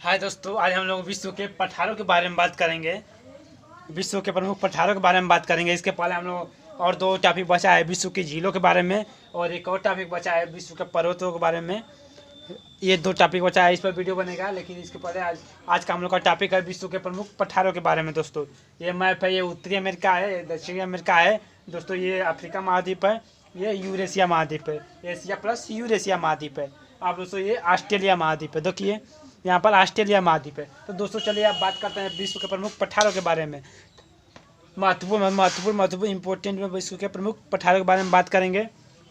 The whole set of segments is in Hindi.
हाय दोस्तों, आज हम लोग विश्व के पठारों के बारे में बात करेंगे। विश्व के प्रमुख पठारों के बारे में बात करेंगे। इसके पहले हम लोग और दो टॉपिक बचा है, विश्व की झीलों के बारे में, और एक और टॉपिक बचा है विश्व के पर्वतों के बारे में। ये दो टॉपिक बचा है, इस पर वीडियो बनेगा। लेकिन इसके पहले आज का हम लोग का टॉपिक है विश्व के प्रमुख पठारों के बारे में। दोस्तों ये मैप है, ये उत्तरी अमेरिका है, दक्षिणी अमेरिका है दोस्तों, ये अफ्रीका महाद्वीप है, ये यूरेशिया महाद्वीप है, एशिया प्लस यूरेशिया महाद्वीप है। अब दोस्तों ये ऑस्ट्रेलिया महाद्वीप है, देखिए यहाँ पर ऑस्ट्रेलिया महाद्वीप है। तो दोस्तों चलिए आप बात करते हैं विश्व के प्रमुख पठारों के बारे में। महत्वपूर्ण इंपॉर्टेंट में विश्व के प्रमुख पठारों के बारे में बात करेंगे।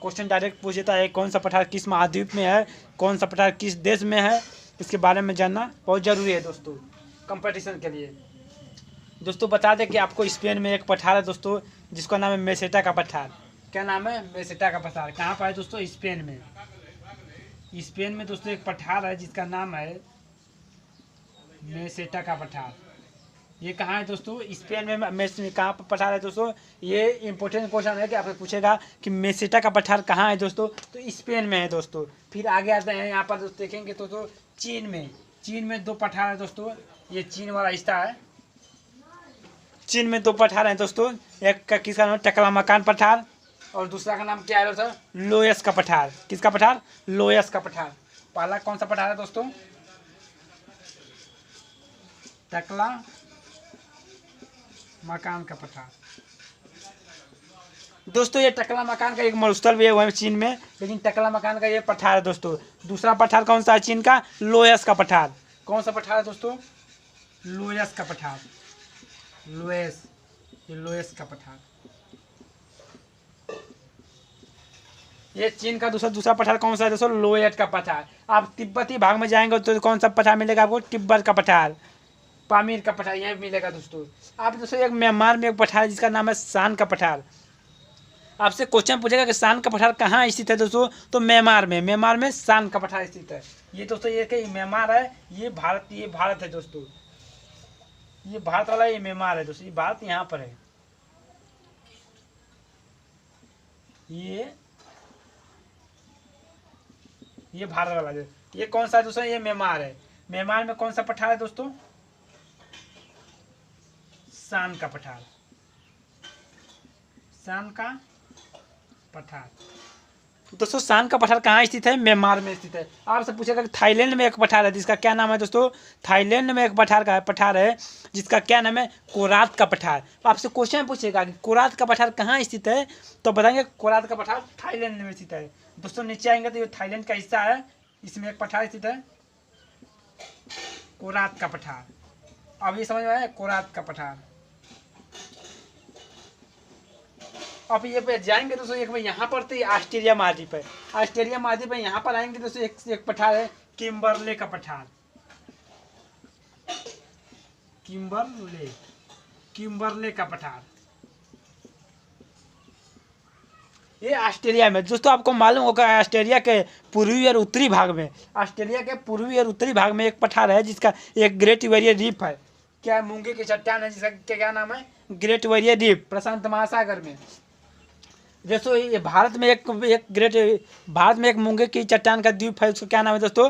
क्वेश्चन डायरेक्ट पूछ देता है, कौन सा पठार किस महाद्वीप में है, कौन सा पठार किस देश में है, इसके बारे में जानना बहुत ज़रूरी है दोस्तों कंपटीशन के लिए। दोस्तों बता दें कि आपको स्पेन में एक पठार है दोस्तों, जिसका नाम है मेसेटा का पठार। क्या नाम है? मेसेटा का पठार। कहाँ पर है दोस्तों? स्पेन में। स्पेन में दोस्तों एक पठार है जिसका नाम है मेसेटा का पठार। ये कहाँ है दोस्तों? स्पेन में। कहाँ पर पठार है दोस्तों? ये इंपॉर्टेंट क्वेश्चन है कि आपसे पूछेगा कि मेसेटा का पठार कहाँ है दोस्तों, तो स्पेन में है दोस्तों। फिर आगे आते हैं, यहाँ पर दोस्तों देखेंगे दोस्तों चीन में दो पठार है दोस्तों। ये चीन वाला हिस्सा है। चीन में दो पठार हैं दोस्तों, एक का किसका नाम है? टकलामकान पठार, और दूसरा का नाम क्या है दोस्तों? लोयस का पठार। किसका पठार? लोयस का पठार। पहला कौन सा पठार है दोस्तों? टकला मकान का पठार। दोस्तों ये टकला मकान का एक मरुस्थल भी है वहीं चीन में, लेकिन टकला मकान का ये पठार है दोस्तों। दूसरा पठार कौन सा है चीन का? लोयस का पठार। कौन सा पठार है दोस्तों? लोयस का पठार। लोयस का पठार। ये चीन का दूसरा पठार कौन सा है दोस्तों? लोयस का पठार। आप तिब्बती भाग में जाएंगे तो कौन सा पठार मिलेगा आपको? तिब्बत का पठार, पामीर का पठार यहाँ मिलेगा दोस्तों। आप दोस्तों एक म्यांमार में एक पठार है जिसका नाम है शान का पठार। आपसे क्वेश्चन पूछेगा कि शान का पठार कहाँ स्थित है दोस्तों, तो म्यांमार में शान का पठार स्थित है। ये दोस्तों ये कहीं म्यांमार है, ये भारत है दोस्तों। ये भारत वाला ये म्यांमार है दोस्तों, ये भारत यहाँ पर है। ये भारत वाला है। ये कौन सा है दोस्तों? ये म्यांमार है। म्यांमार में कौन सा पठार है दोस्तों? शान का पठार। शान का पठार। दोस्तों शान का पठार कहाँ स्थित है? म्यांमार में स्थित है। आपसे पूछेगा कि थाईलैंड में एक पठार है जिसका क्या नाम है दोस्तों? थाईलैंड में एक पठार है जिसका क्या नाम है? कोरात का पठार। आपसे क्वेश्चन पूछेगा कि कोरात का पठार कहाँ स्थित है, तो बताएंगे कोरात का पठार थाईलैंड में स्थित है। दोस्तों नीचे आएंगे तो ये थाईलैंड का हिस्सा है, इसमें एक पठार स्थित है कोरात का पठार। अब ये समझ में आया? कोरात का पठार। अब ये पे जाएंगे दोस्तों, एक भाई यहाँ पर तो ये ऑस्ट्रेलिया महाद्वीप है। ऑस्ट्रेलिया महाद्वीप है, यहाँ पर आएंगे दोस्तों एक पठार है किम्बरले का पठार। किम्बरले का पठार। ये ऑस्ट्रेलिया में दोस्तों। आपको मालूम होगा ऑस्ट्रेलिया के पूर्वी और उत्तरी भाग में एक पठार है जिसका एक ग्रेट बैरियर रीफ है। क्या? मूंगे की चट्टान है जिसका क्या नाम है? ग्रेट बैरियर रीफ, प्रशांत महासागर में। दोस्तों ये भारत में एक मूंगे की चट्टान का द्वीप है, उसका क्या नाम है दोस्तों?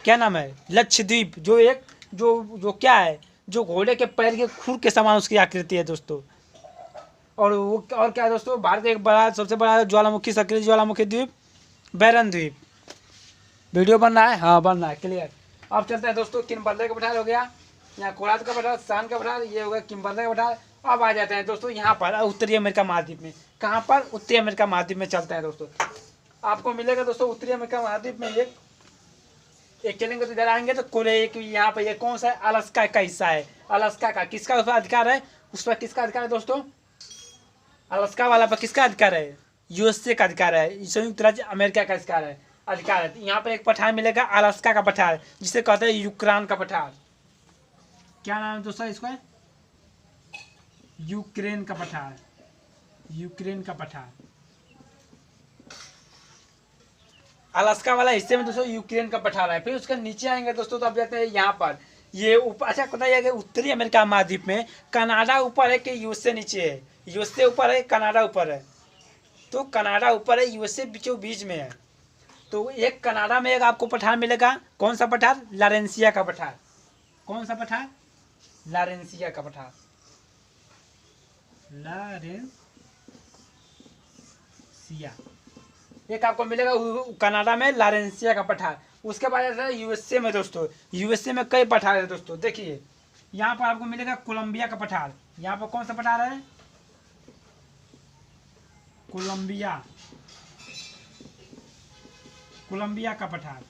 क्या नाम है? लक्षद्वीप। जो क्या है, जो घोड़े के पैर के खुर के समान उसकी आकृति है दोस्तों। और क्या है दोस्तों? भारत का सबसे बड़ा ज्वालामुखी, सक्रिय ज्वालामुखी द्वीप बैरन द्वीप। वीडियो बन रहा है? हाँ बन रहा है, क्लियर। अब चलते हैं दोस्तों, किम्बरले का पठार हो गया, यहाँ कोरात का पठार, शान का पठार, ये हो गया किम्बरले का पठार। अब आ जाते हैं दोस्तों यहाँ पर उत्तरी अमेरिका महाद्वीप में। कहाँ पर? उत्तरी अमेरिका महाद्वीप में चलते हैं दोस्तों। आपको मिलेगा दोस्तों उत्तरी अमेरिका महाद्वीप में एक चलेंगे तो इधर आएंगे तो कोरे एक यहाँ पर ये कौन सा है? अलास्का का हिस्सा है। अलास्का का किसका उस पर अधिकार है? उस पर किसका अधिकार है दोस्तों? अलास्का वाला पर किसका अधिकार है? यूएसए का अधिकार है, संयुक्त राज्य अमेरिका का अधिकार है। यहाँ पर एक पठार मिलेगा अलास्का का पठार, जिसे कहते हैं यूक्रेन का पठार। क्या नाम है दोस्तों इसका? यूक्रेन का पठार। अलास्का वाला हिस्से में दोस्तों यूक्रेन का पठार है। फिर उसके नीचे आएंगे दोस्तों तो अब जाते हैं यहाँ पर, ये ऊपर। अच्छा बताइए कि उत्तरी अमेरिका महाद्वीप में कनाडा ऊपर है कि यूएसए नीचे है? यूएसए ऊपर है, कनाडा ऊपर है? तो कनाडा ऊपर है, यूएसए बीचों बीच में है। तो एक कनाडा में एक आपको पठार मिलेगा, कौन सा पठार? लारेंसिया का पठार। कौन सा पठार? लारेंसिया का पठार, लारेंसिया। एक आपको मिलेगा कनाडा में लारेंसिया का पठार। उसके बाद यूएसए में दोस्तों, यूएसए में कई पठार है दोस्तों। देखिए यहाँ पर आपको मिलेगा कोलंबिया का पठार। यहाँ पर कौन सा पठार है? कोलंबिया, कोलंबिया का पठार।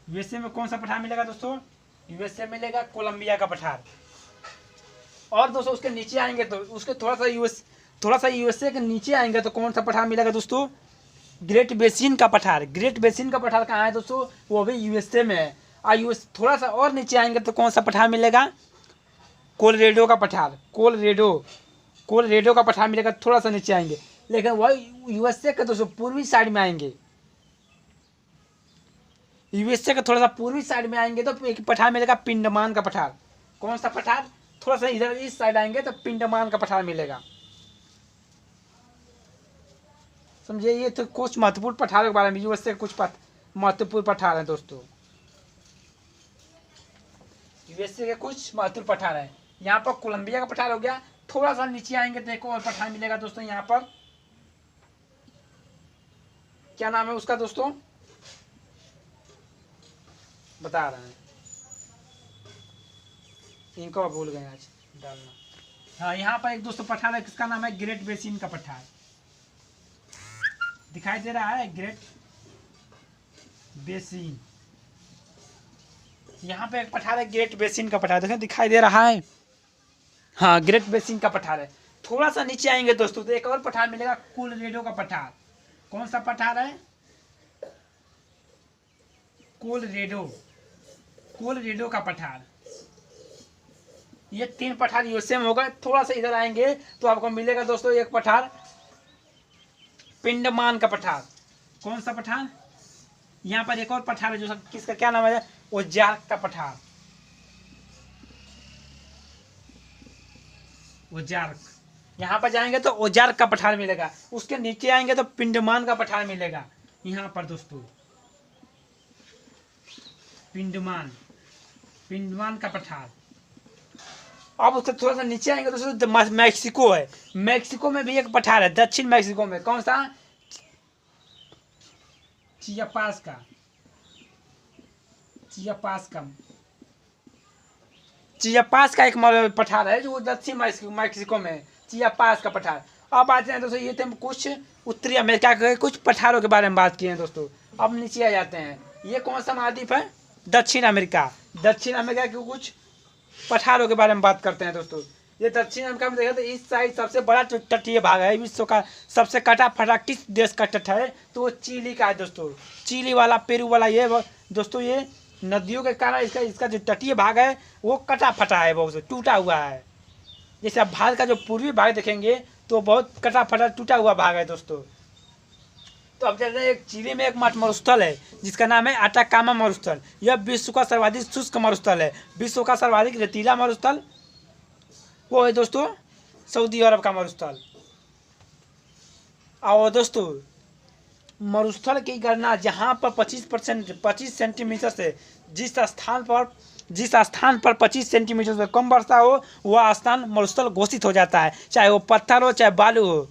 यूएसए में कौन सा पठार मिलेगा दोस्तों? यूएसए मिलेगा कोलंबिया का पठार। और दोस्तों उसके नीचे आएंगे तो उसके थोड़ा सा यूएसए के नीचे आएंगे तो कौन सा पठार मिलेगा दोस्तों? ग्रेट बेसिन का पठार। ग्रेट बेसिन का पठार कहाँ है दोस्तों? वो भी यूएसए में है। और यूएस थोड़ा सा और नीचे आएंगे तो कौन सा पठार मिलेगा? कोलोरेडो का पठार। कोलोरेडो का पठार मिलेगा, थोड़ा सा नीचे आएंगे। लेकिन वह यूएसए के दोस्तों पूर्वी साइड में आएंगे। यूएसए के थोड़ा सा पूर्वी साइड में आएंगे तो एक पठार मिलेगा पिंडमान का पठार। कौन सा पठार? थोड़ा सा इधर इस साइड आएंगे तो पिंडमान का पठार मिलेगा। समझिए ये तो कुछ महत्वपूर्ण पठारों के बारे में, यूएसए के कुछ महत्वपूर्ण पठार हैं दोस्तों। यूएसए के कुछ महत्वपूर्ण पठार हैं। यहाँ पर कोलंबिया का पठार हो गया। थोड़ा सा नीचे आएंगे तो एक और पठार मिलेगा दोस्तों। यहाँ पर क्या नाम है उसका दोस्तों? बता रहे हैं, इनको भूल गए आज डालना। हाँ यहाँ पर एक दोस्तों पठार है, किसका नाम है? ग्रेट बेसिन का पठार। दिखाई दे रहा है ग्रेट बेसिन। यहाँ पे एक पठार है ग्रेट बेसिन का पठार, देखें दिखाई दे रहा है। हाँ ग्रेट बेसिन का पठार है। थोड़ा सा नीचे आएंगे दोस्तों तो एक और पठार मिलेगा कोलोरेडो का पठार। कौन सा पठार है? कोलोरेडो का पठार। ये 3 पठार यूएसए में होगा। थोड़ा सा इधर आएंगे तो आपको मिलेगा दोस्तों एक पठार पिंडमान का पठार। कौन सा पठार? यहाँ पर एक और पठार है जो किसका क्या नाम है? ओजार्क का पठार। ओजार्क। यहाँ पर जाएंगे तो ओजार्क का पठार मिलेगा। उसके नीचे आएंगे तो पिंडमान का पठार मिलेगा। यहाँ पर दोस्तों पिंडमान का पठार। अब उसके थोड़ा सा नीचे आएंगे दोस्तों मैक्सिको है। मैक्सिको में भी एक पठार है, दक्षिण मैक्सिको में। कौन सा? चियापास का एक पठार है जो दक्षिण मैक्सिको में है, चियापास का पठार। अब आते हैं दोस्तों, ये थे कुछ उत्तरी अमेरिका के कुछ पठारों के बारे में बात की है दोस्तों। अब नीचे आ जाते हैं, ये कौन सा महाद्वीप है? दक्षिण अमेरिका। दक्षिण अमेरिका के कुछ पठारों के बारे में बात करते हैं दोस्तों। ये दक्षिण अमेरिका में देखा तो इस साइड सबसे बड़ा जो तटीय भाग है, विश्व का सबसे कटा फटा किस देश का तट है? तो वो चिली का है दोस्तों। चिली वाला, पेरू वाला, ये दोस्तों ये नदियों के कारण इसका जो तटीय भाग है वो कटा फटा है, बहुत टूटा हुआ है। जैसे आप भारत का जो पूर्वी भाग देखेंगे तो बहुत कटा फटा टूटा हुआ भाग है दोस्तों। तो अब चलते हैं, एक चिली में एक मरुस्थल है जिसका नाम है अटाकामा मरुस्थल। यह विश्व का सर्वाधिक शुष्क मरुस्थल है। विश्व का सर्वाधिक रेतीला मरुस्थल वो है दोस्तों सऊदी अरब का मरुस्थल। और दोस्तों मरुस्थल की गणना जहाँ पर 25 सेंटीमीटर से जिस स्थान पर 25 सेंटीमीटर से कम वर्षा हो वह स्थान मरुस्थल घोषित हो जाता है, चाहे वो पत्थर हो चाहे बालू हो।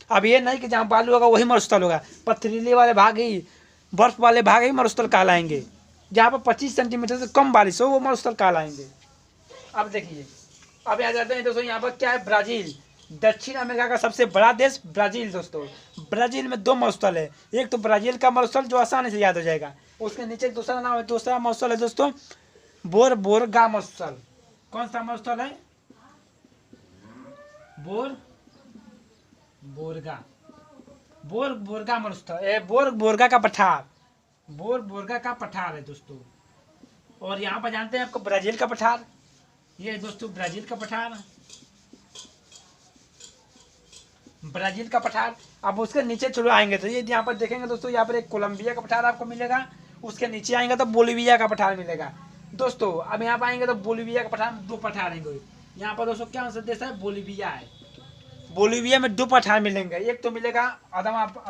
अब ये नहीं कि जहाँ बालू होगा वही मरुस्थल होगा, पथरीले वाले भाग ही, बर्फ वाले भाग ही मरुस्थल कहलाएंगे। जहाँ पर 25 सेंटीमीटर से कम बारिश हो वो मरुस्थल कहलाएंगे। अब देखिए, अब आ जाते हैं दोस्तों, यहाँ पर क्या है? ब्राज़ील। दक्षिण अमेरिका का सबसे बड़ा देश ब्राज़ील दोस्तों। ब्राज़ील में 2 मरुस्थल है। एक तो ब्राज़ील का मरुस्थल जो आसानी से याद हो जाएगा, उसके नीचे दूसरा नाम है, दूसरा मरुस्थल है दोस्तों बोरगा मरुस्थल। कौन सा मरुस्थल है? बोरगा मरुस्थल, बोरगा का पठार है दोस्तों। और यहाँ पर जानते हैं आपको ब्राज़ील का पठार, ये दोस्तों ब्राज़ील का पठार। अब उसके नीचे चलो आएंगे तो ये यहाँ पर देखेंगे दोस्तों, यहाँ पर एक कोलंबिया का पठार आपको मिलेगा। उसके नीचे आएंगे तो बोलिविया का पठार मिलेगा दोस्तों। अब यहाँ पर आएंगे तो बोलिविया का पठार, 2 पठार आएंगे। यहाँ पर दोस्तों क्या देश है? बोलिविया है। बोलीविया में 2 पठार मिलेंगे। एक तो मिलेगा अदमापुर,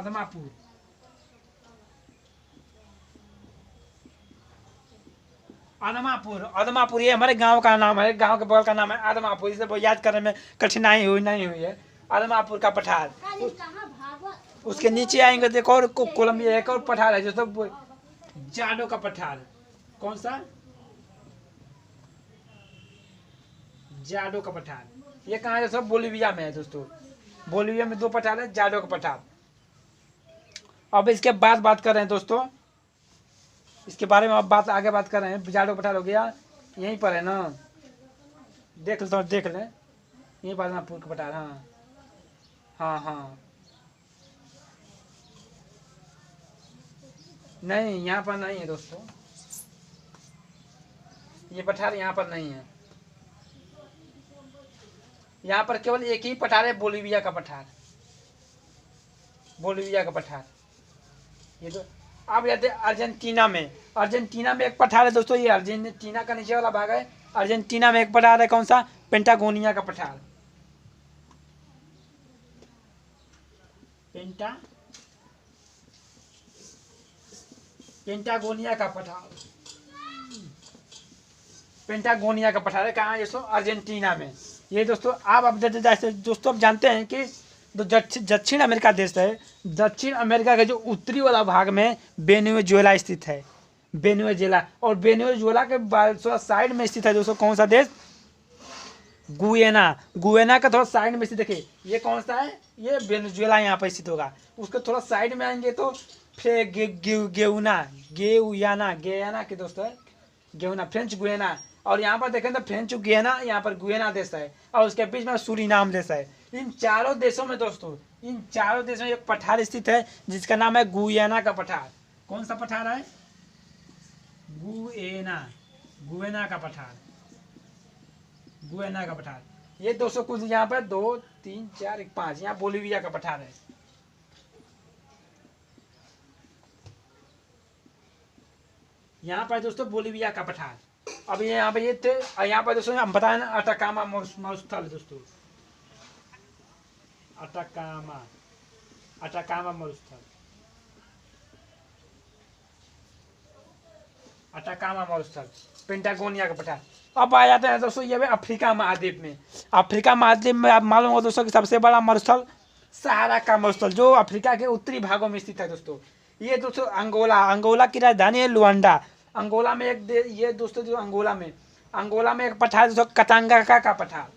अदमापुर ये हमारे गांव का नाम है, गांव के बगल का नाम है अदमापुर। इसे वो याद करने में कठिनाई नहीं हुई है। अदमापुर का पठार। उसके नीचे आएंगे तो एक और कोलंबिया एक और पठार है जो सब जाडो का पठार। कौन सा? जाडो का पठार। ये कहाँ है? सब बोलीविया में है दोस्तों। बोलीविया में 2 पठार है, जाडो का पठार। अब इसके बाद बात कर रहे हैं दोस्तों, इसके बारे में अब आगे बात कर रहे हैं। जाडो पठार हो गया, यहीं पर है ना, देख लें यहीं पर अदमापुर का पठार। हाँ नहीं, यहाँ पर नहीं है दोस्तों, ये पठार यहाँ पर नहीं है। यहाँ पर केवल एक ही पठार है, बोलीविया का पठार। बोलीविया का पठार। ये तो अब जाते अर्जेंटीना में। अर्जेंटीना में एक पठार है दोस्तों, ये अर्जेंटीना का नीचे वाला भाग है। अर्जेंटीना में एक पठार है, कौन सा? पेंटागोनिया का पठार। पेंटागोनिया का पठार। पेंटागोनिया का पठार है, कहाँ? ये सो अर्जेंटीना में। ये दोस्तों आप जैसे दोस्तों आप जानते हैं कि दक्षिण अमेरिका देश है। दक्षिण अमेरिका के जो उत्तरी वाला भाग में वेनेजुएला स्थित है। वेनेजुएला, और वेनेजुएला के साइड में स्थित है दोस्तों कौन सा देश? गुयेना। गुयेना का थोड़ा साइड में स्थित, देखिए ये कौन सा है? ये वेनेजुएला यहाँ पर स्थित होगा। उसके थोड़ा साइड में आएंगे तो फिर गेयाना के दोस्तों है, गेउना, फ्रेंच गुयेना। और यहाँ पर देखें तो फ्रेंच गुयेना, यहाँ पर गुयेना देश है, और उसके बीच में सूरीनाम देश है। इन चारों देशों में दोस्तों, इन चारों देशों में एक पठार स्थित है जिसका नाम है गुयेना का पठार। कौन सा पठार है? गुयेना का पठार। गुयेना का पठार। ये 200 कुछ यहाँ पर 2 3 4 5 यहाँ बोलीविया का पठार है। यहाँ पर दोस्तों बोलीविया का पठार। अब ये यहाँ पे ये थे, यहाँ पर दोस्तों हम बताए ना अटाकामा मरुस्थल दोस्तों, अटाकामा मरुस्थल, अटाकामा मरुस्थल, पेंटागोनिया का पठार। अब आ जाते हैं दोस्तों ये अफ्रीका महाद्वीप में। अफ्रीका महाद्वीप में आप मालूम हो दोस्तों कि सबसे बड़ा मरुस्थल सहारा का मरुस्थल, जो अफ्रीका के उत्तरी भागों में स्थित है दोस्तों। ये दोस्तों अंगोला की राजधानी है लुआंडा। अंगोला में ये दोस्तों जो अंगोला में एक पठार दोस्तों कतांगा का पठार।